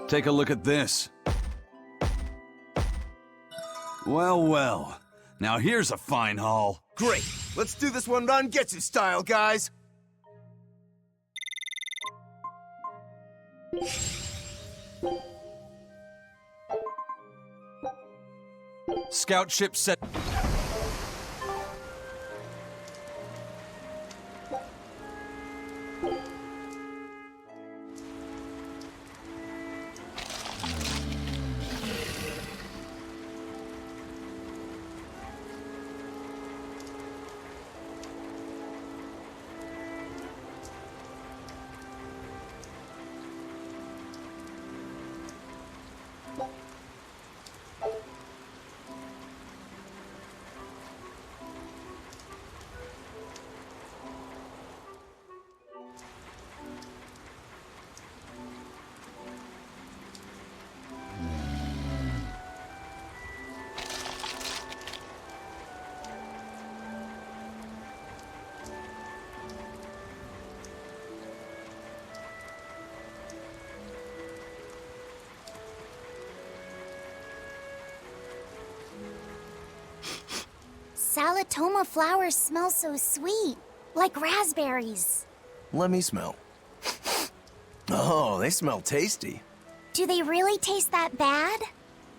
Take a look at this. Well, well. Now here's a fine haul. Great. Let's do this one Rangetsu style, guys. Scout ship set. Salatoma flowers smell so sweet, like raspberries. Let me smell. Oh, they smell tasty. Do they really taste that bad?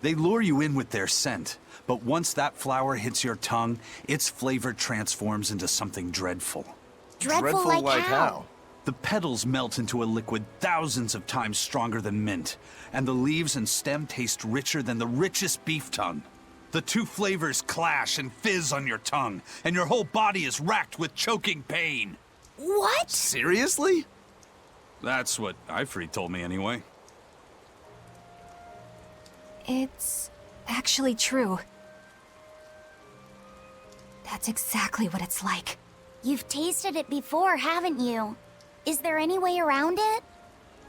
They lure you in with their scent, but once that flower hits your tongue, its flavor transforms into something dreadful. Dreadful like how? The petals melt into a liquid thousands of times stronger than mint, and the leaves and stem taste richer than the richest beef tongue. The two flavors clash and fizz on your tongue, and your whole body is racked with choking pain. What? Seriously? That's what Ifrit told me anyway. It's actually true. That's exactly what it's like. You've tasted it before, haven't you? Is there any way around it?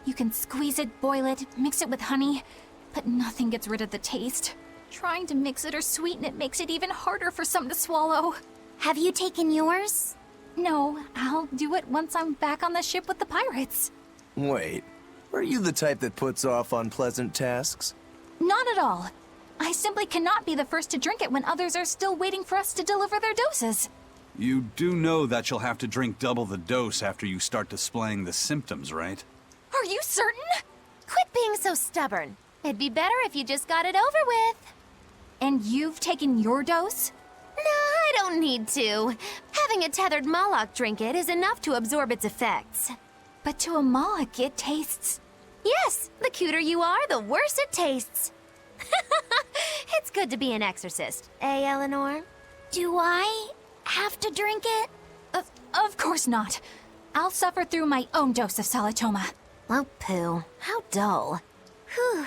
You can squeeze it, boil it, mix it with honey, but nothing gets rid of the taste. Trying to mix it or sweeten it makes it even harder for some to swallow. Have you taken yours? No, I'll do it once I'm back on the ship with the pirates. Wait, are you the type that puts off unpleasant tasks? Not at all. I simply cannot be the first to drink it when others are still waiting for us to deliver their doses. You do know that you'll have to drink double the dose after you start displaying the symptoms, right? Are you certain? Quit being so stubborn. It'd be better if you just got it over with. And you've taken your dose? No, I don't need to. Having a tethered Moloch drink it is enough to absorb its effects. But to a Moloch, it tastes... Yes, the cuter you are, the worse it tastes. It's good to be an exorcist, eh, Eleanor? Do I have to drink it? Of course not. I'll suffer through my own dose of Salatoma. Oh, pooh. How dull. Whew.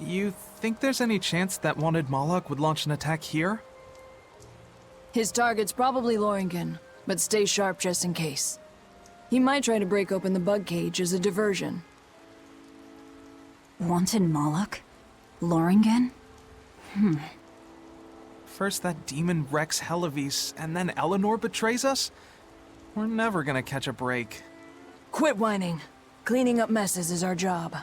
You think there's any chance that wanted Moloch would launch an attack here? His target's probably Loringen, but stay sharp just in case. He might try to break open the bug cage as a diversion. Wanted Moloch? Loringen? First that demon Rex Helavis, and then Eleanor betrays us? We're never gonna catch a break. Quit whining. Cleaning up messes is our job.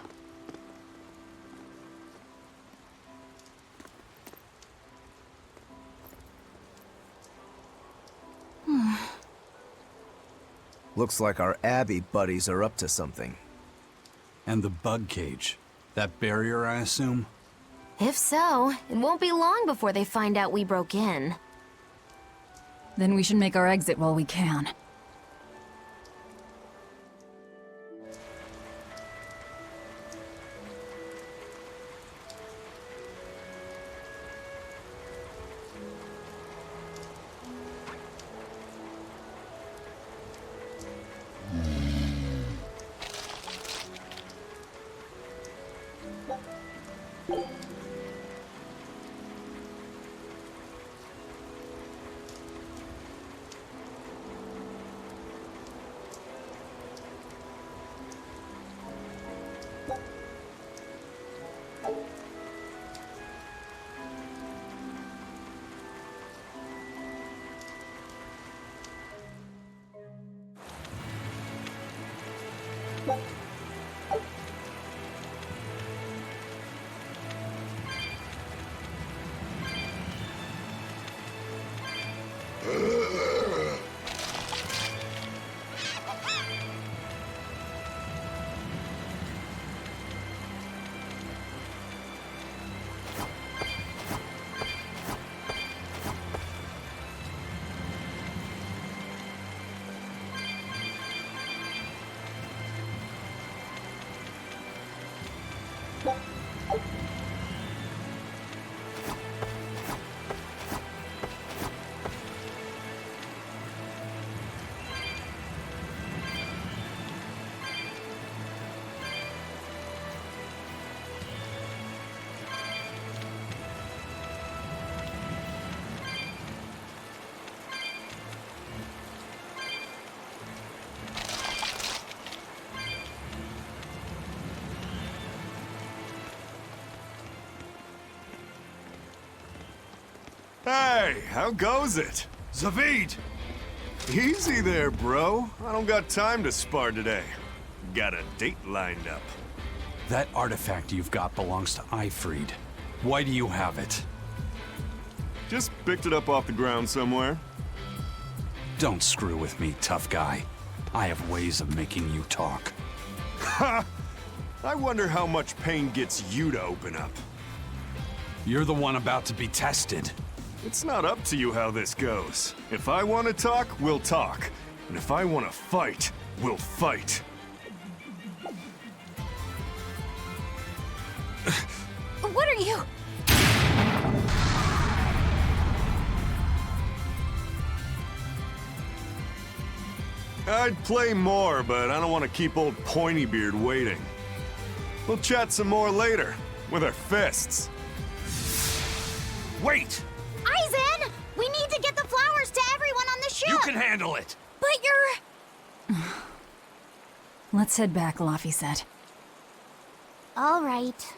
Looks like our Abbey buddies are up to something. And the bug cage. That barrier, I assume? If so, it won't be long before they find out we broke in. Then we should make our exit while we can. Hey, how goes it? Zavid! Easy there, bro. I don't got time to spar today. Got a date lined up. That artifact you've got belongs to Ifried. Why do you have it? Just picked it up off the ground somewhere. Don't screw with me, tough guy. I have ways of making you talk. Ha! I wonder how much pain gets you to open up. You're the one about to be tested. It's not up to you how this goes. If I want to talk, we'll talk. And if I want to fight, we'll fight. What are you? I'd play more, but I don't want to keep old Pointybeard waiting. We'll chat some more later, with our fists. Wait! Aizen! We need to get the flowers to everyone on the ship! You can handle it! But you're... Let's head back, Laffy said. All right.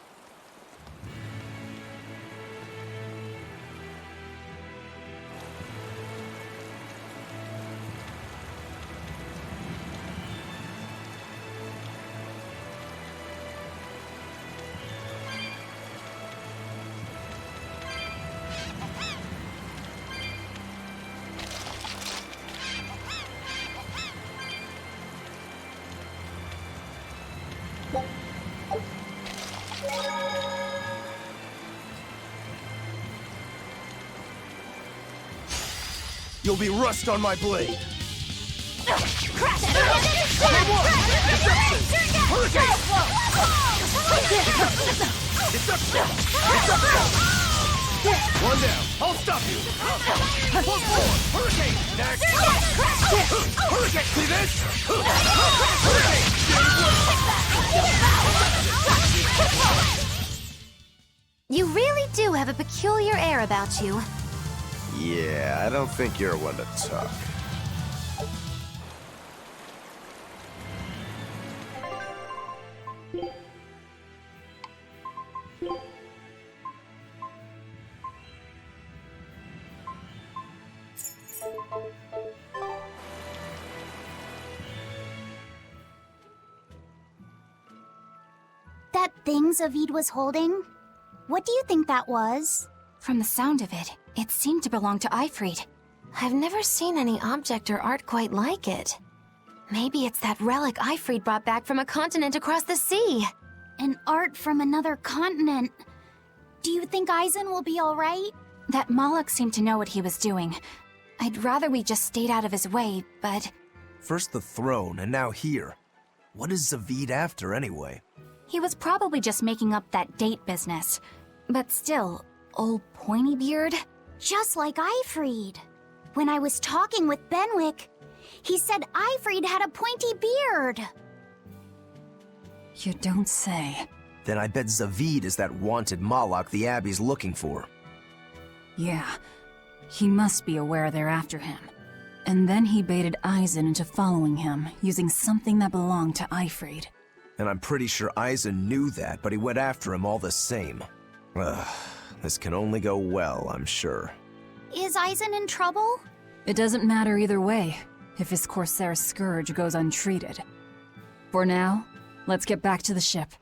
You'll be rust on my blade. One down. I'll stop you. One forward. Hurricane. Next. Hurricane. See this? You really do have a peculiar air about you. Yeah, I don't think you're one to talk. That thing Zavid was holding? What do you think that was? From the sound of it, it seemed to belong to Ifried. I've never seen any object or art quite like it. Maybe it's that relic Ifried brought back from a continent across the sea. An art from another continent. Do you think Aizen will be alright? That Moloch seemed to know what he was doing. I'd rather we just stayed out of his way, but... First the throne, and now here. What is Zavid after, anyway? He was probably just making up that date business. But still, old Pointybeard? Just like Ifried. When I was talking with Benwick, he said Ifried had a pointy beard. You don't say. Then I bet Zavid is that wanted Malak the Abbey's looking for. Yeah, he must be aware they're after him. And then he baited Eisen into following him, using something that belonged to Eifried. And I'm pretty sure Eisen knew that, but he went after him all the same. Ugh, this can only go well, I'm sure. Is Eisen in trouble? It doesn't matter either way, if his Corsair scourge goes untreated. For now, let's get back to the ship.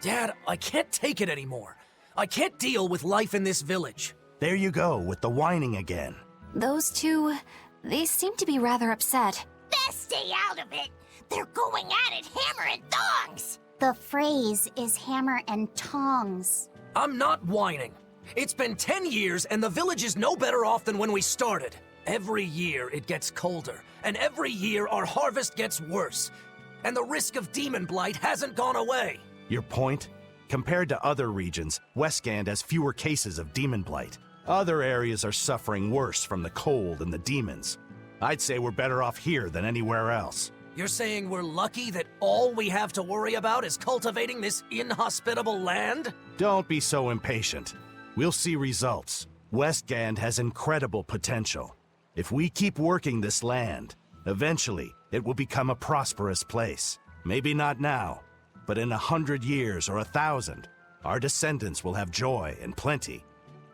Dad, I can't take it anymore. I can't deal with life in this village. There you go, with the whining again. Those two, they seem to be rather upset. Best stay out of it. They're going at it hammer and thongs. The phrase is hammer and tongs. I'm not whining. It's been 10 years and the village is no better off than when we started. Every year it gets colder, and every year our harvest gets worse. And the risk of demon blight hasn't gone away. Your point? Compared to other regions, Westgand has fewer cases of demon blight. Other areas are suffering worse from the cold and the demons. I'd say we're better off here than anywhere else. You're saying we're lucky that all we have to worry about is cultivating this inhospitable land? Don't be so impatient. We'll see results. Westgand has incredible potential. If we keep working this land, eventually it will become a prosperous place. Maybe not now, but in 100 years or 1,000, our descendants will have joy and plenty.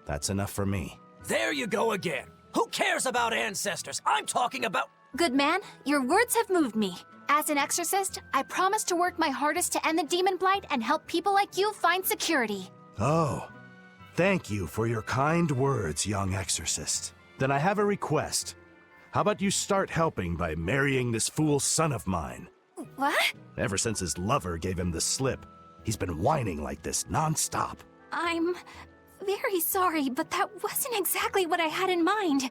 That's enough for me. There you go again. Who cares about ancestors? I'm talking about... Good man, your words have moved me. As an exorcist, I promise to work my hardest to end the demon blight and help people like you find security. Oh, thank you for your kind words, young exorcist. Then I have a request. How about you start helping by marrying this fool son of mine? What? Ever since his lover gave him the slip, he's been whining like this non-stop. I'm very sorry, but that wasn't exactly what I had in mind.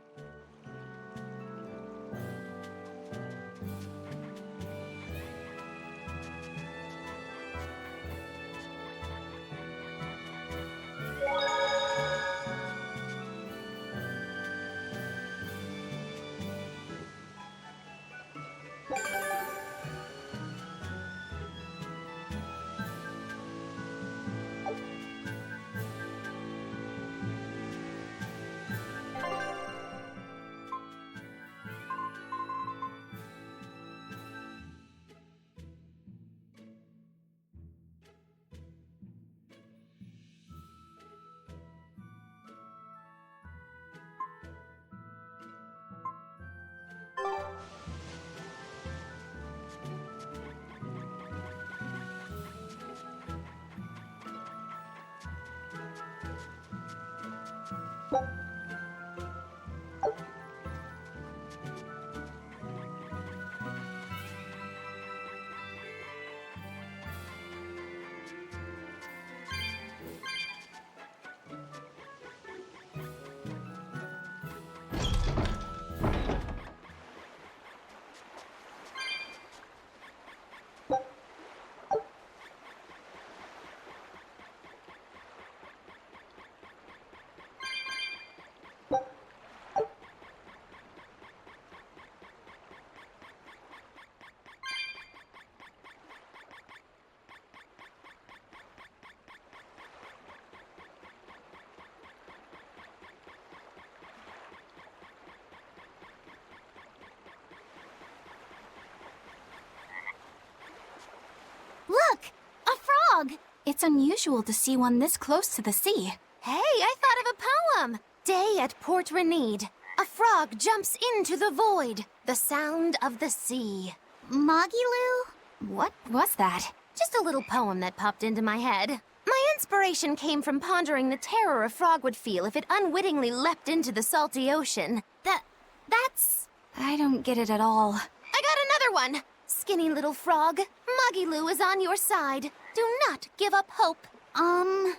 frog! It's unusual to see one this close to the sea. Hey, I thought of a poem! Day at Port Renede. A frog jumps into the void. The sound of the sea. Magilu? What was that? Just a little poem that popped into my head. My inspiration came from pondering the terror a frog would feel if it unwittingly leapt into the salty ocean. That's... I don't get it at all. I got another one! Skinny little frog, Magilu is on your side. Do not give up hope. I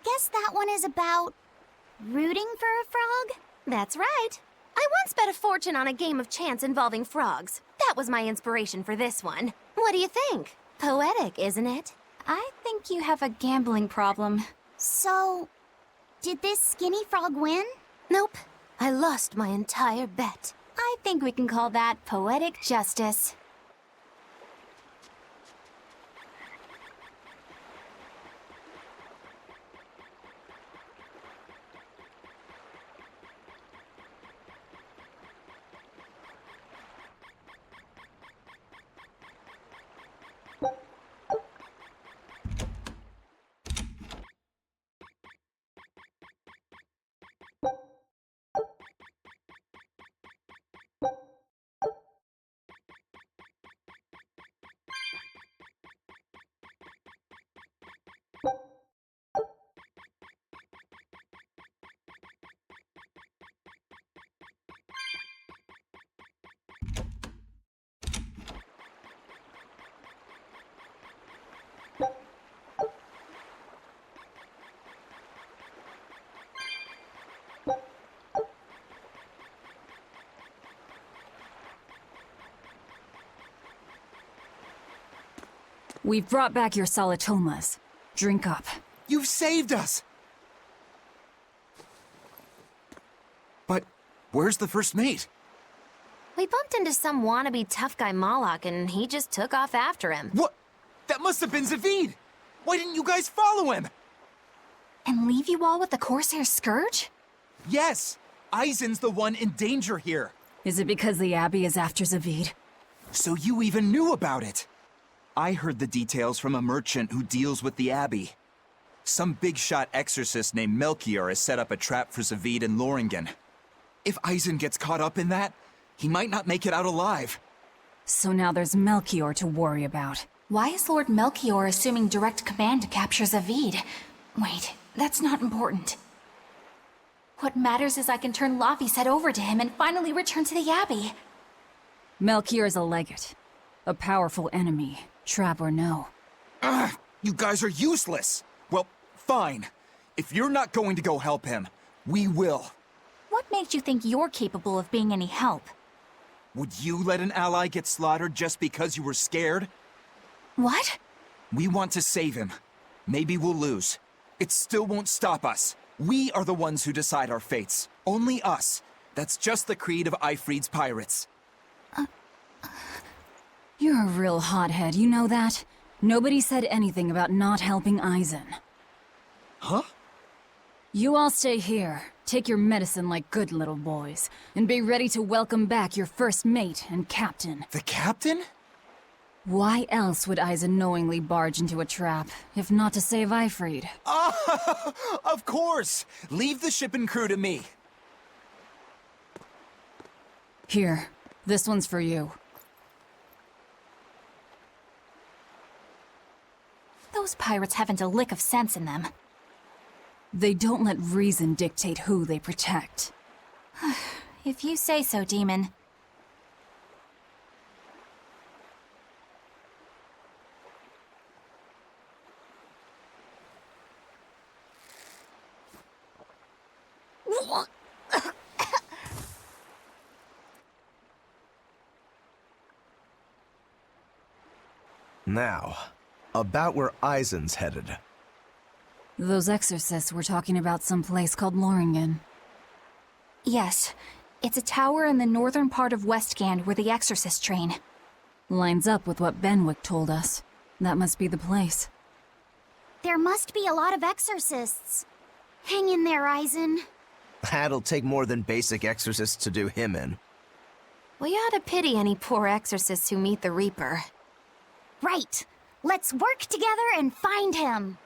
guess that one is about rooting for a frog? That's right. I once bet a fortune on a game of chance involving frogs. That was my inspiration for this one. What do you think? Poetic, isn't it? I think you have a gambling problem. So, did this skinny frog win? Nope. I lost my entire bet. I think we can call that poetic justice. We've brought back your solitomas. Drink up. You've saved us! But where's the first mate? We bumped into some wannabe tough guy Moloch and he just took off after him. What? That must have been Zavid! Why didn't you guys follow him? And leave you all with the Corsair Scourge? Yes! Eisen's the one in danger here. Is it because the Abbey is after Zavid? So you even knew about it? I heard the details from a merchant who deals with the Abbey. Some big-shot exorcist named Melchior has set up a trap for Zavid and Loringen. If Eisen gets caught up in that, he might not make it out alive. So now there's Melchior to worry about. Why is Lord Melchior assuming direct command to capture Zavid? Wait, that's not important. What matters is I can turn Lavi's head over to him and finally return to the Abbey. Melchior is a legate. A powerful enemy, trap or no. Ugh, you guys are useless! Well, fine. If you're not going to go help him, we will. What made you think you're capable of being any help? Would you let an ally get slaughtered just because you were scared? What? We want to save him. Maybe we'll lose. It still won't stop us. We are the ones who decide our fates. Only us. That's just the creed of Eifried's pirates. You're a real hothead, you know that? Nobody said anything about not helping Eisen. Huh? You all stay here, take your medicine like good little boys, and be ready to welcome back your first mate and captain. The captain? Why else would Eisen knowingly barge into a trap, if not to save Eifried? Of course! Leave the ship and crew to me. Here, this one's for you. Those pirates haven't a lick of sense in them. They don't let reason dictate who they protect. If you say so, Demon. Now, about where Eisen's headed. Those exorcists were talking about some place called Loringen. Yes. It's a tower in the northern part of Westgand where the exorcists train. Lines up with what Benwick told us. That must be the place. There must be a lot of exorcists. Hang in there, Eisen. That'll take more than basic exorcists to do him in. We ought to pity any poor exorcists who meet the Reaper. Right. Let's work together and find him.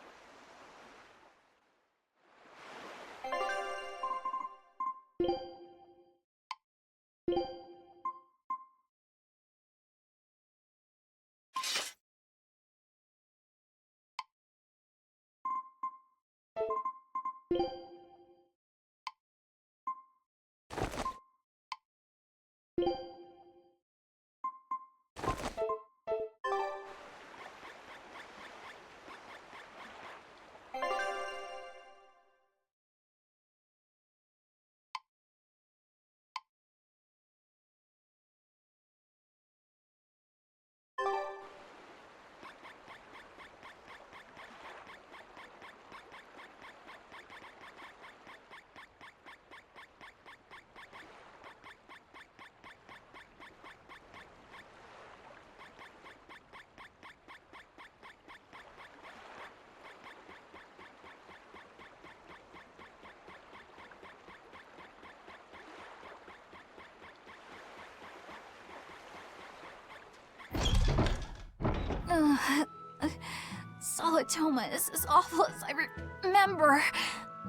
Solitoma is as awful as I remember.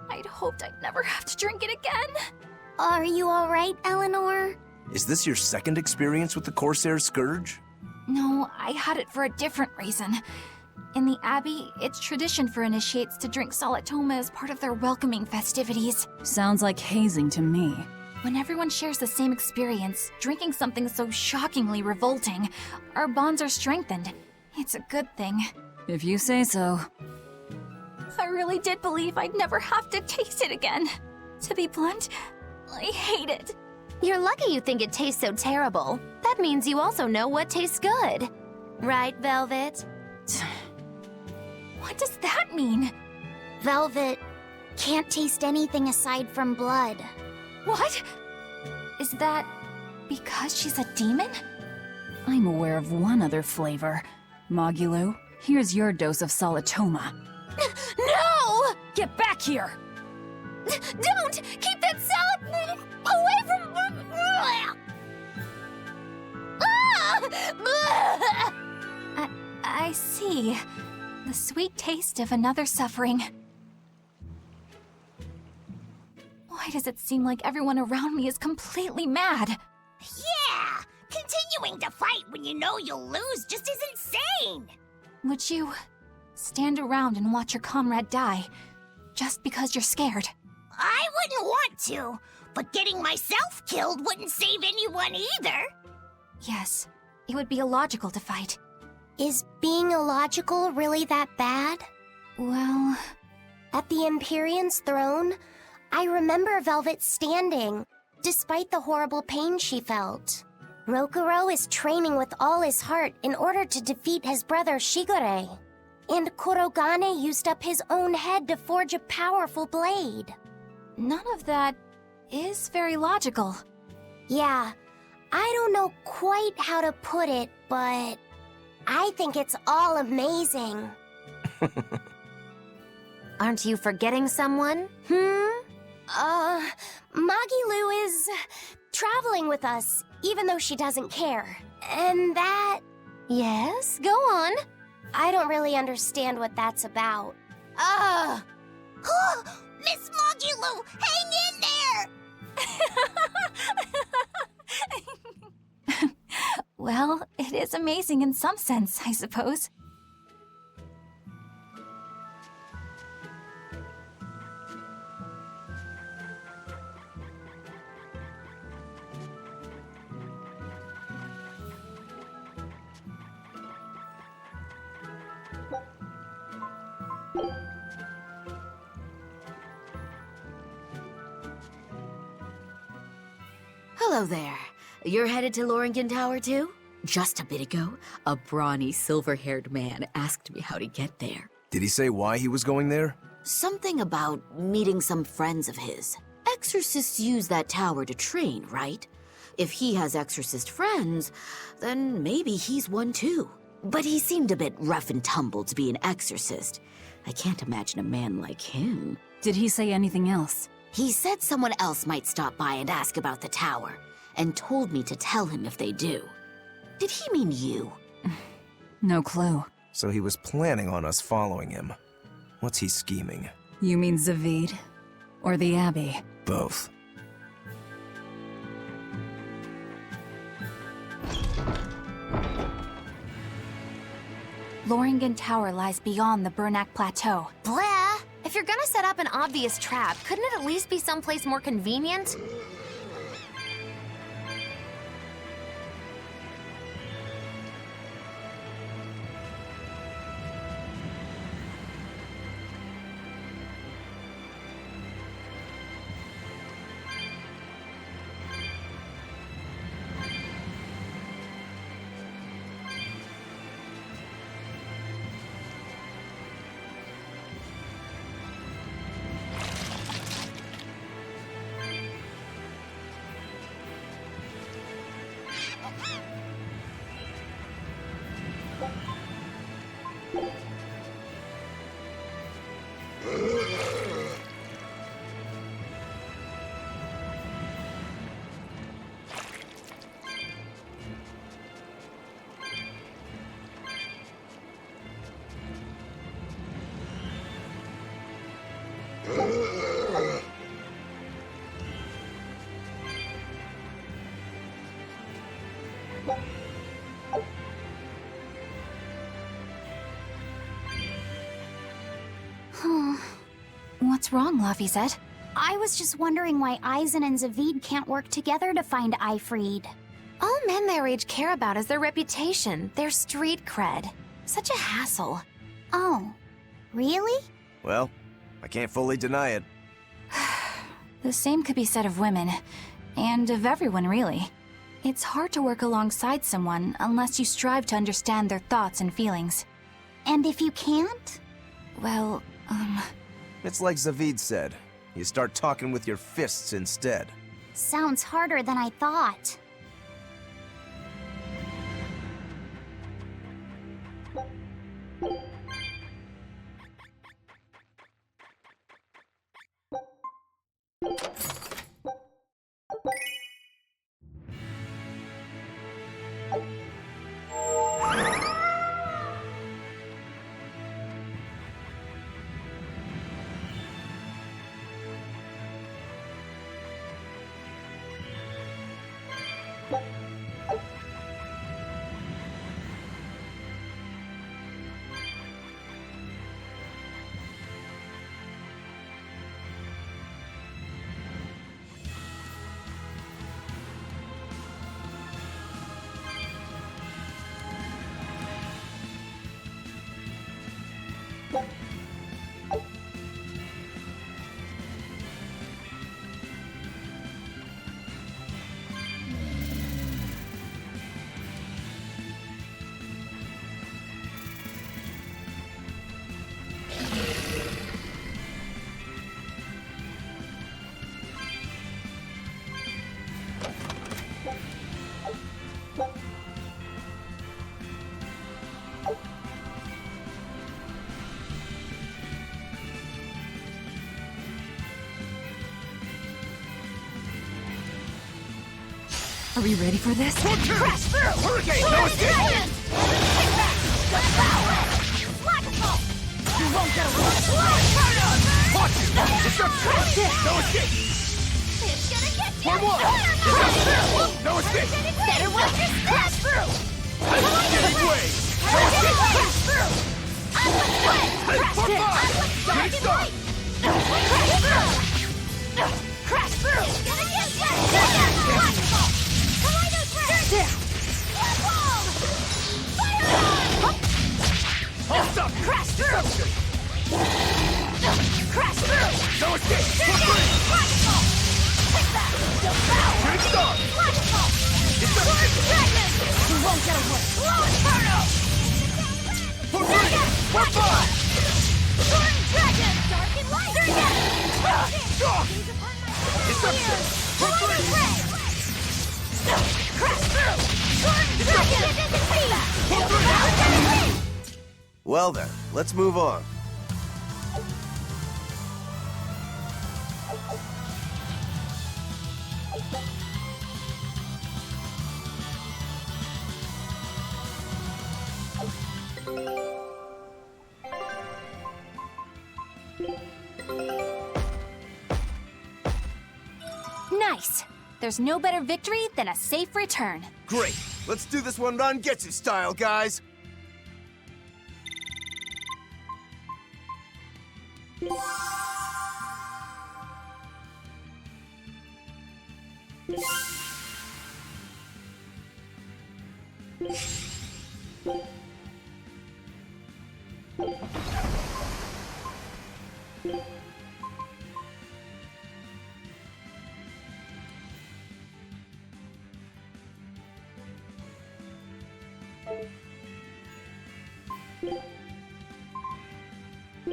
I'd hoped I'd never have to drink it again. Are you alright, Eleanor? Is this your second experience with the Corsair Scourge? No, I had it for a different reason. In the Abbey, it's tradition for initiates to drink Solitoma as part of their welcoming festivities. Sounds like hazing to me. When everyone shares the same experience, drinking something so shockingly revolting, our bonds are strengthened. It's a good thing. If you say so. I really did believe I'd never have to taste it again. To be blunt, I hate it. You're lucky you think it tastes so terrible. That means you also know what tastes good. Right, Velvet? What does that mean? Velvet can't taste anything aside from blood. What? Is that because she's a demon? I'm aware of one other flavor. Mogulu, here's your dose of Solitoma. No! Get back here! Don't! Keep that salad away from... I see. The sweet taste of another suffering. Why does it seem like everyone around me is completely mad? Yeah! Continuing to fight when you know you'll lose just is insane! Would you stand around and watch your comrade die, just because you're scared? I wouldn't want to, but getting myself killed wouldn't save anyone either. Yes, it would be illogical to fight. Is being illogical really that bad? Well... At the Empyrean's throne, I remember Velvet standing, despite the horrible pain she felt. Rokuro is training with all his heart in order to defeat his brother Shigure. And Kurogane used up his own head to forge a powerful blade. None of that is very logical. Yeah, I don't know quite how to put it, but I think it's all amazing. Aren't you forgetting someone? Magilu is traveling with us, even though she doesn't care. And that... Yes, go on. I don't really understand what that's about. Miss Mogulu, hang in there! Well, it is amazing in some sense, I suppose. Hello there. You're headed to Loringen Tower too? Just a bit ago, a brawny, silver-haired man asked me how to get there. Did he say why he was going there? Something about meeting some friends of his. Exorcists use that tower to train, right? If he has exorcist friends, then maybe he's one too. But he seemed a bit rough and tumble to be an exorcist. I can't imagine a man like him. Did he say anything else? He said someone else might stop by and ask about the tower, and told me to tell him if they do. Did he mean you? No clue. So he was planning on us following him. What's he scheming? You mean Zavid? Or the Abbey? Both. Loringen Tower lies beyond the Bernac Plateau. Blah! If you're gonna set up an obvious trap, couldn't it at least be someplace more convenient? What's wrong, Laphicet? I was just wondering why Eisen and Zavid can't work together to find Eifried. All men their age care about is their reputation, their street cred. Such a hassle. Oh, really? Well, I can't fully deny it. The same could be said of women, and of everyone, really. It's hard to work alongside someone unless you strive to understand their thoughts and feelings. And if you can't? Well, It's like Zavid said. You start talking with your fists instead. Sounds harder than I thought. Are we ready for this? Crash through! Hurricane! No escape! Take that! The power! Flackable! You won't get away! Watch it! Deception! No escape! It's gonna get you! One more! Deception! No escape! Better watch your step! Crash through! Getting way! No escape! Crash through! I'm with way! Crash through! Getting stuck! Crash through! Crash through! It's gonna get you! Hold up! Crash through! Crash through! No escape! Flackable! Take that! Devour! Getting stuck! Flackable! Deception! Dragon! You won't get away! Slow Inferno! For free! For fun! Storm Dragon! Dark and light! Shock! Deception! For free! Crash through! Storm Dragon! For free! Well then, let's move on. there's no better victory than a safe return. Great. Let's do this one Rangetsu style, guys.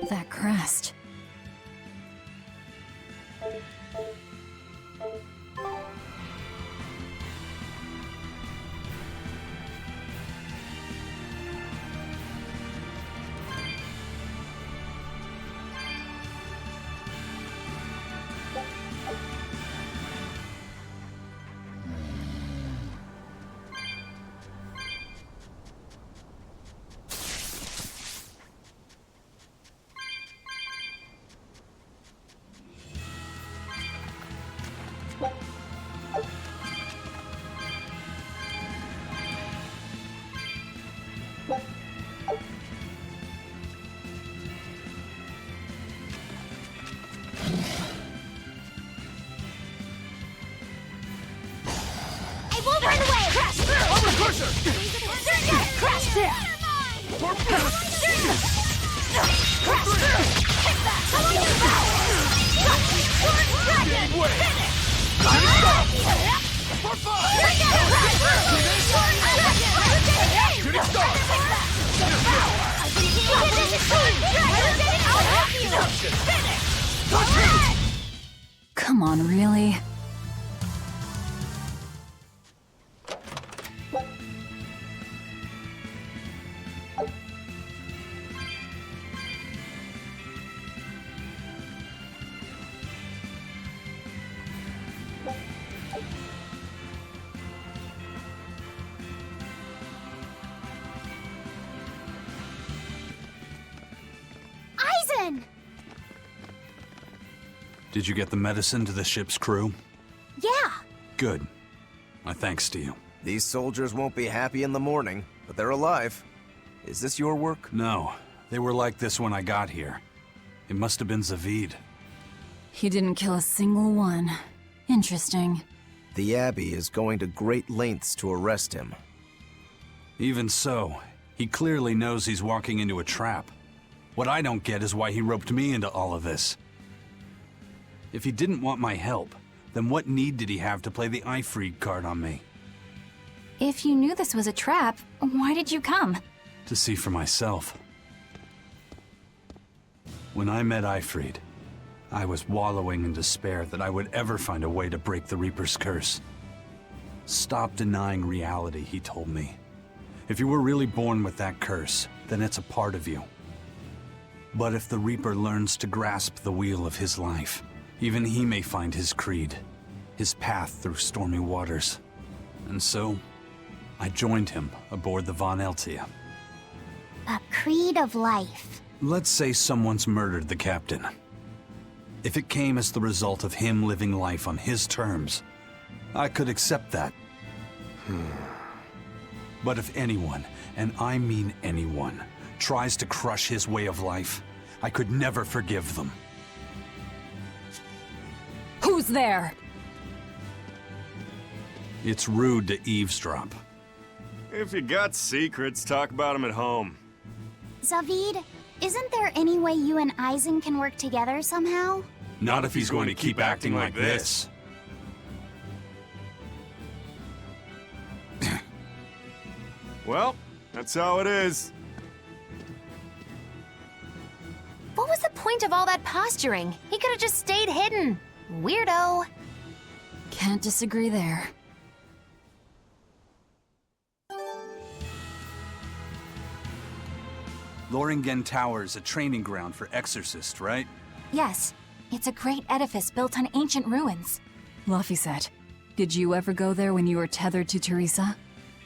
That crest. Come on, really? Did you get the medicine to the ship's crew? Yeah. Good. My thanks to you. These soldiers won't be happy in the morning, but they're alive. Is this your work? No. They were like this when I got here. It must have been Zavid. He didn't kill a single one. Interesting. The Abbey is going to great lengths to arrest him. Even so, he clearly knows he's walking into a trap. What I don't get is why he roped me into all of this. If he didn't want my help, then what need did he have to play the Eifried card on me? If you knew this was a trap, why did you come? To see for myself. When I met Eifried, I was wallowing in despair that I would ever find a way to break the Reaper's curse. Stop denying reality, he told me. If you were really born with that curse, then it's a part of you. But if the Reaper learns to grasp the wheel of his life, even he may find his creed, his path through stormy waters. And so, I joined him aboard the Von Eltia. A creed of life. Let's say someone's murdered the captain. If it came as the result of him living life on his terms, I could accept that. But if anyone, and I mean anyone, tries to crush his way of life, I could never forgive them. Who's there? It's rude to eavesdrop. If you got secrets, talk about them at home. Zavid, isn't there any way you and Eisen can work together somehow? Not if he's going to keep acting like this. Well, that's how it is. What was the point of all that posturing? He could have just stayed hidden. Weirdo. Can't disagree there. Loringen Tower is a training ground for exorcists, right? Yes, it's a great edifice built on ancient ruins. Laphicet, did you ever go there when you were tethered to Teresa?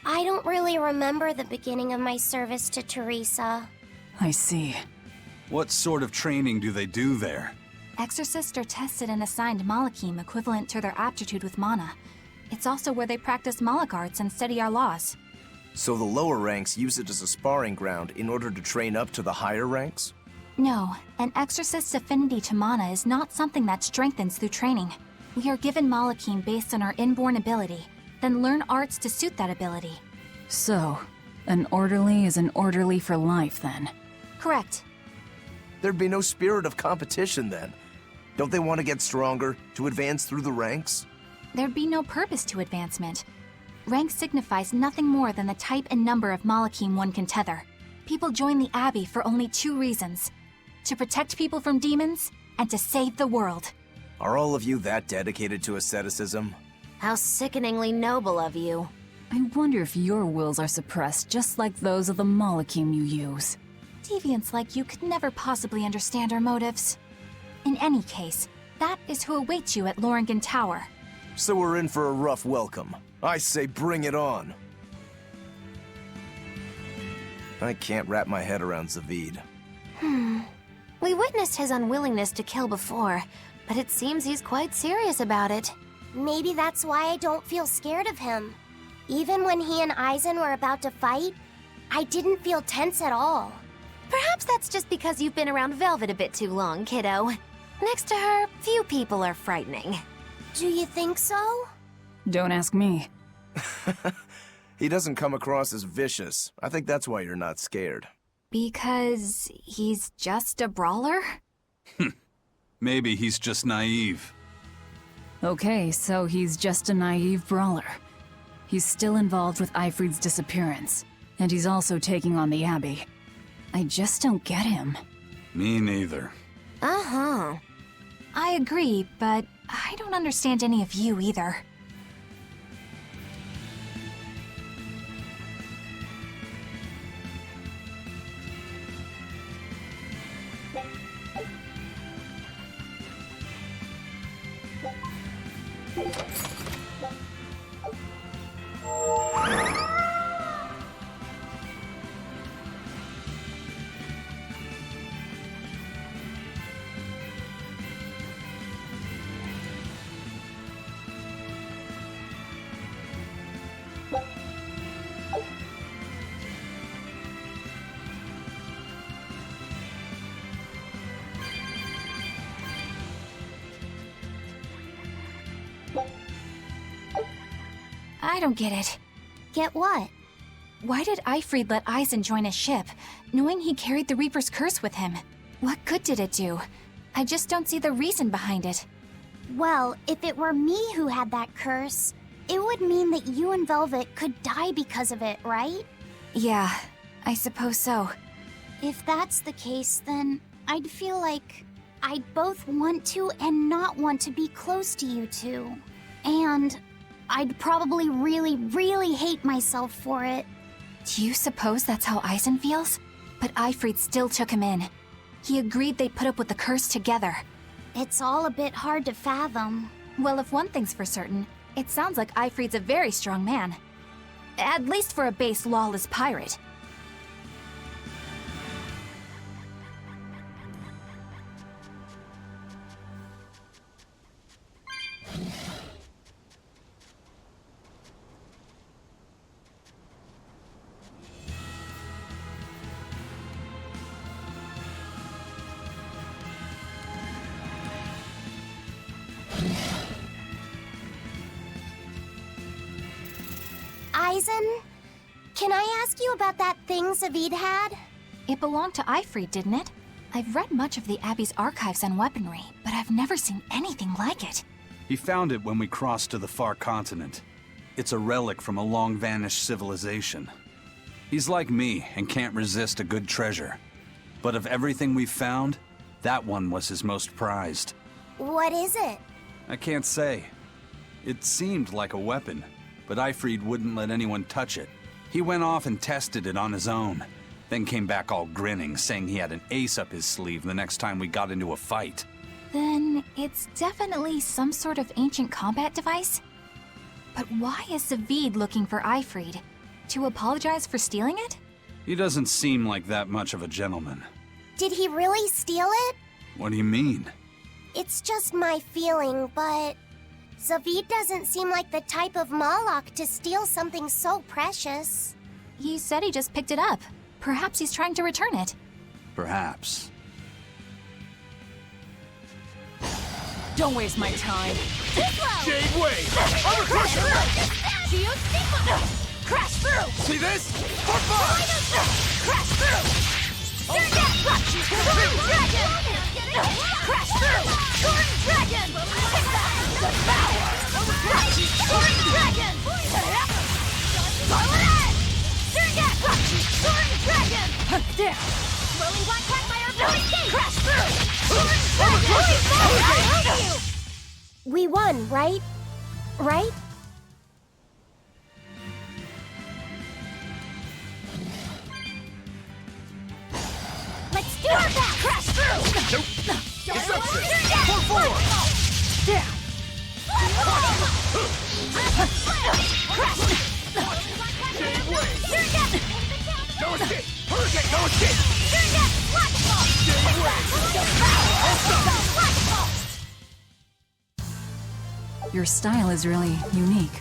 I don't really remember the beginning of my service to Teresa. I see. What sort of training do they do there? Exorcists are tested and assigned Malachim equivalent to their aptitude with mana. It's also where they practice Malach arts and study our laws. So the lower ranks use it as a sparring ground in order to train up to the higher ranks? No, an exorcist's affinity to mana is not something that strengthens through training. We are given Malachim based on our inborn ability, then learn arts to suit that ability. So, an orderly is an orderly for life, then? Correct. There'd be no spirit of competition then. Don't they want to get stronger, to advance through the ranks? There'd be no purpose to advancement. Rank signifies nothing more than the type and number of Malachim one can tether. People join the Abbey for only 2 reasons: to protect people from demons, and to save the world. Are all of you that dedicated to asceticism? How sickeningly noble of you. I wonder if your wills are suppressed just like those of the Malachim you use. Deviants like you could never possibly understand our motives. In any case, that is who awaits you at Loringen Tower. So we're in for a rough welcome. I say bring it on. I can't wrap my head around Zavid. We witnessed his unwillingness to kill before, but it seems he's quite serious about it. Maybe that's why I don't feel scared of him. Even when he and Eisen were about to fight, I didn't feel tense at all. Perhaps that's just because you've been around Velvet a bit too long, kiddo. Next to her, few people are frightening. Do you think so? Don't ask me. He doesn't come across as vicious. I think that's why you're not scared. Because he's just a brawler? Maybe he's just naive. Okay, so he's just a naive brawler. He's still involved with Eifried's disappearance, and he's also taking on the Abbey. I just don't get him. Me neither. Uh-huh. I agree, but I don't understand any of you either. I don't get it. Get what? Why did Eifried let Eisen join his ship, knowing he carried the Reaper's curse with him? What good did it do? I just don't see the reason behind it. Well, if it were me who had that curse, it would mean that you and Velvet could die because of it, right? Yeah, I suppose so. If that's the case, then I'd feel like I'd both want to and not want to be close to you two. And I'd probably really hate myself for it. Do you suppose that's how Eisen feels? But Eifried still took him in. He agreed they'd put up with the curse together. It's all a bit hard to fathom. Well, if one thing's for certain, it sounds like Eifried's a very strong man. At least for a base lawless pirate. Eisen, can I ask you about that thing Zavid had? It belonged to Eifried, didn't it? I've read much of the Abbey's archives on weaponry, but I've never seen anything like it. He found it when we crossed to the far continent. It's a relic from a long-vanished civilization. He's like me and can't resist a good treasure. But of everything we've found, that one was his most prized. What is it? I can't say. It seemed like a weapon, but Eifried wouldn't let anyone touch it. He went off and tested it on his own, then came back all grinning, saying he had an ace up his sleeve the next time we got into a fight. Then it's definitely some sort of ancient combat device? But why is Zavid looking for Eifried? To apologize for stealing it? He doesn't seem like that much of a gentleman. Did he really steal it? What do you mean? It's just my feeling, but Zavid doesn't seem like the type of Malak to steal something so precious. He said he just picked it up. Perhaps he's trying to return it. Perhaps. Don't waste my time. Jade Wave! Crush through! See this? For fun! Crash through! Dragon! Crash through! Soaring Dragon! Devour! Soaring Dragon! Pollinet! Soaring Dragon! There! Rolling Black Quagmire! Crash through! Soaring Dragon! We won, right? Right? Let's do it! Crash through! Nope! Deception! 4-4! There! Crash! Jade Wave! No escape! Hurricane! No escape! Jade Wave! Your style is really unique.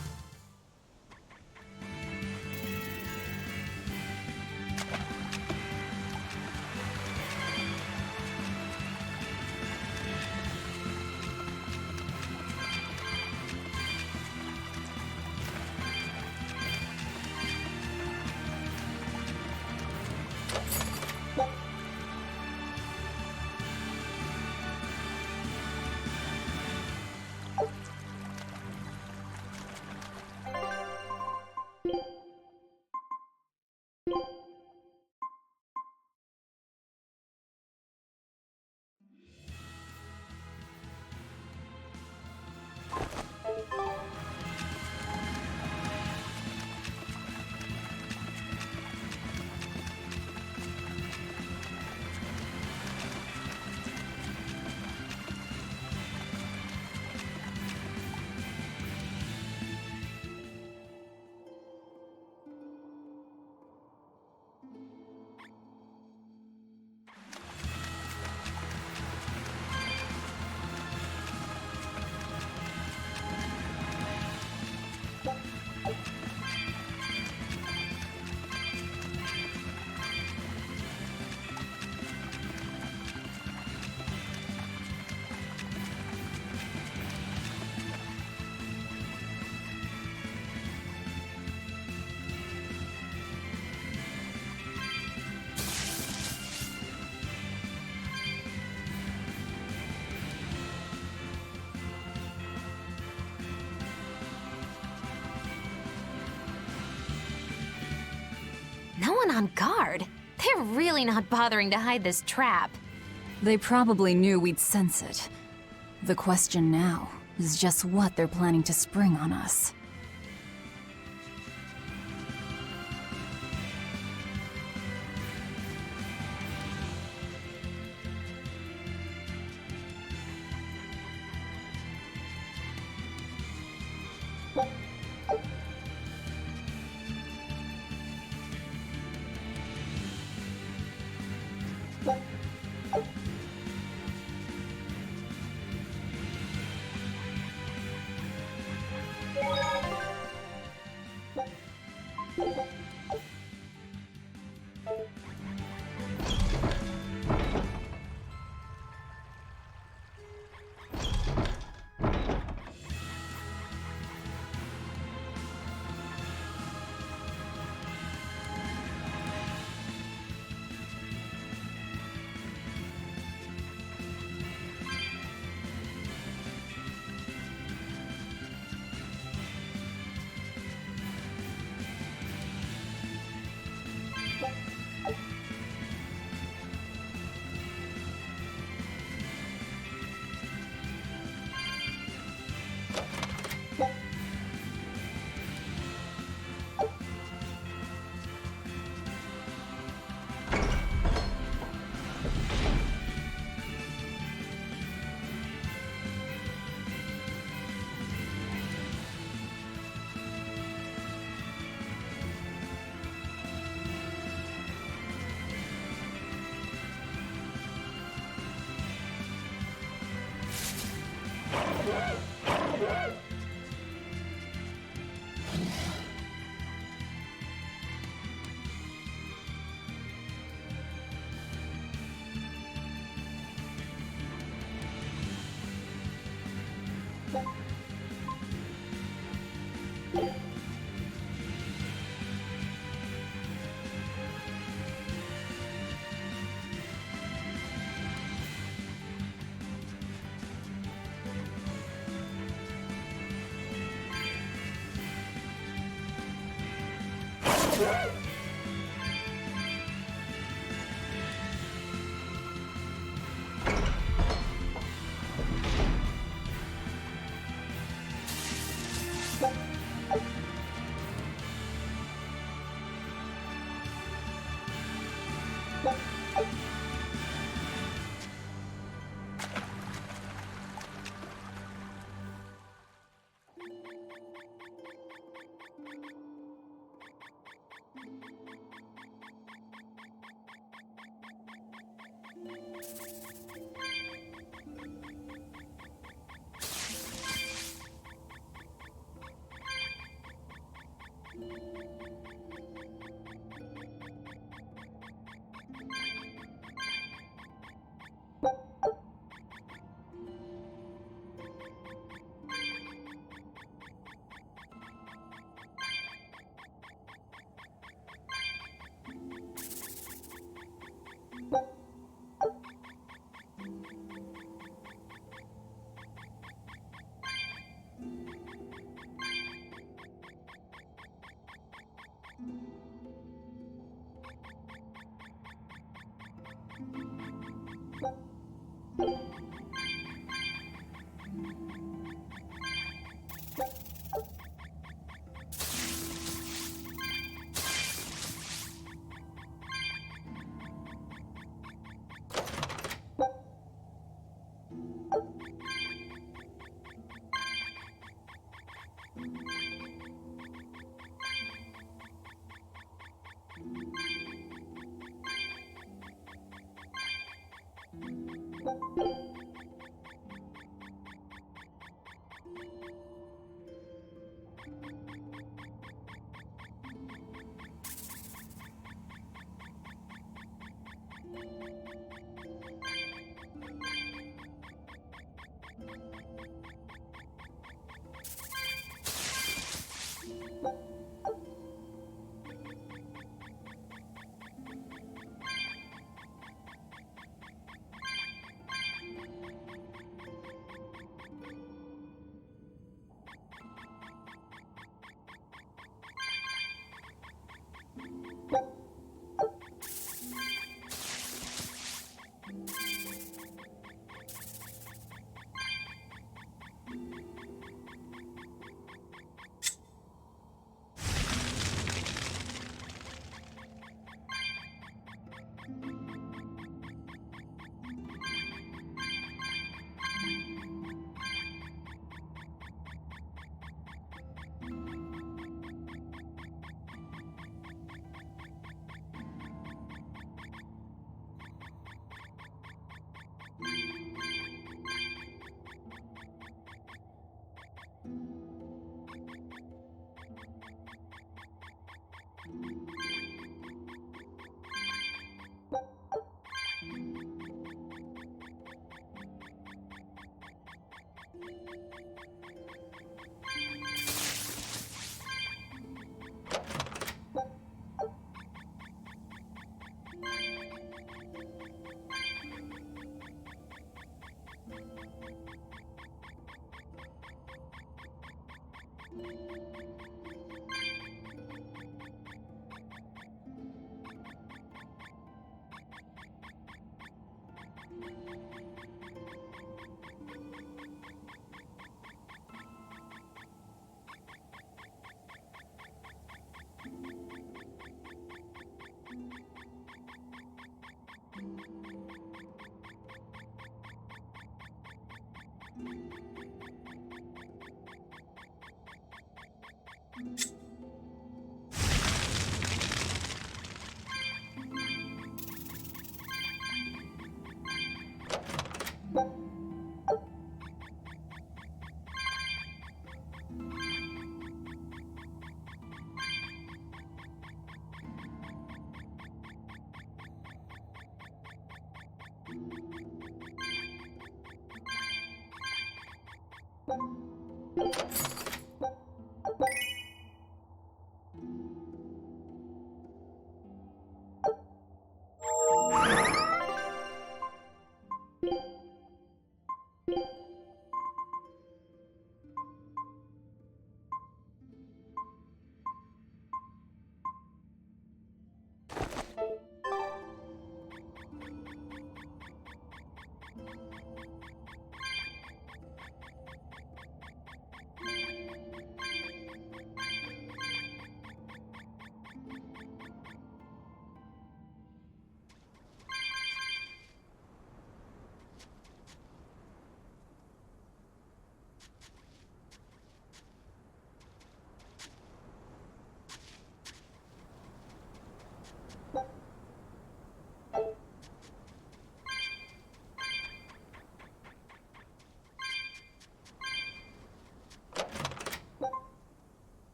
No one on guard. They're really not bothering to hide this trap. They probably knew we'd sense it. The question now is just what they're planning to spring on us.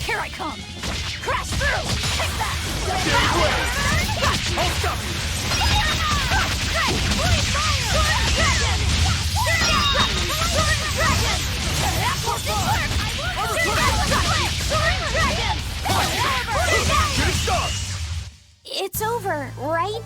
Here I come! Crash through! Take that! I'll stop you! Blade fire! Dragon! Dragon! Dragon! It's over, right?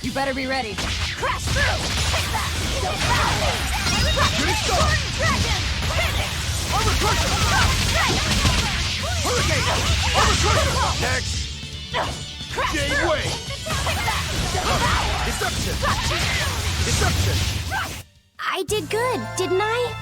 You better be ready. Crash through! Take that! Dragon! Finish! Armor crusher! Hurricane! Armor crusher! Next! Crash Jade through! Way! Take that! Deception! Deception! I did good, didn't I?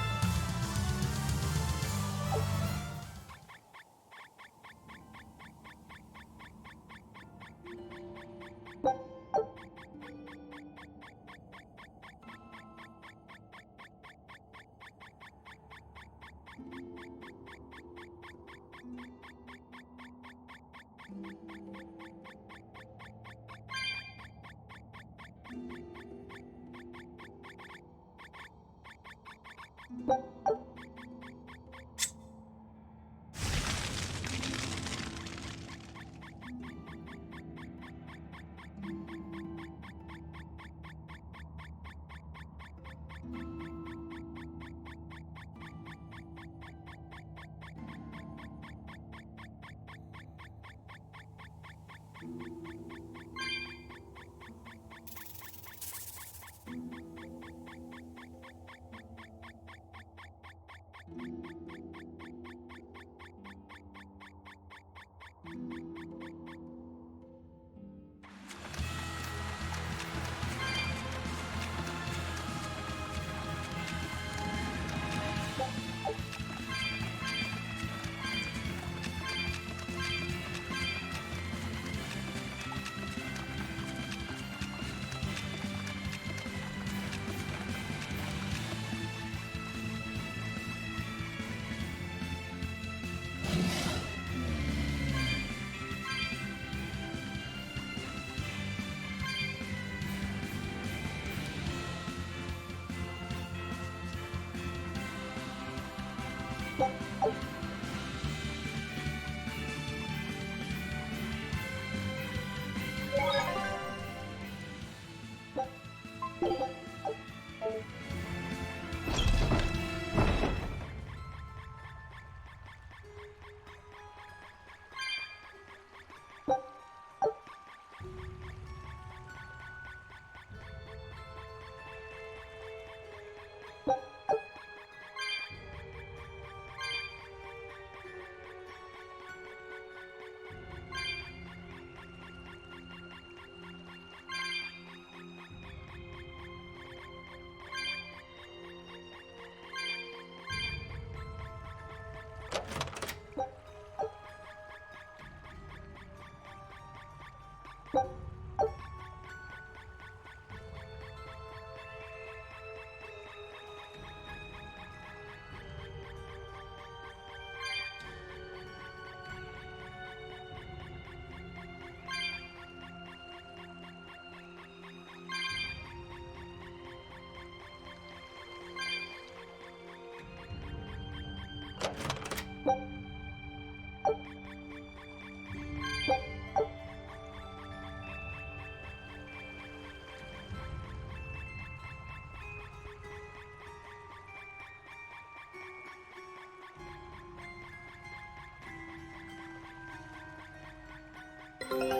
you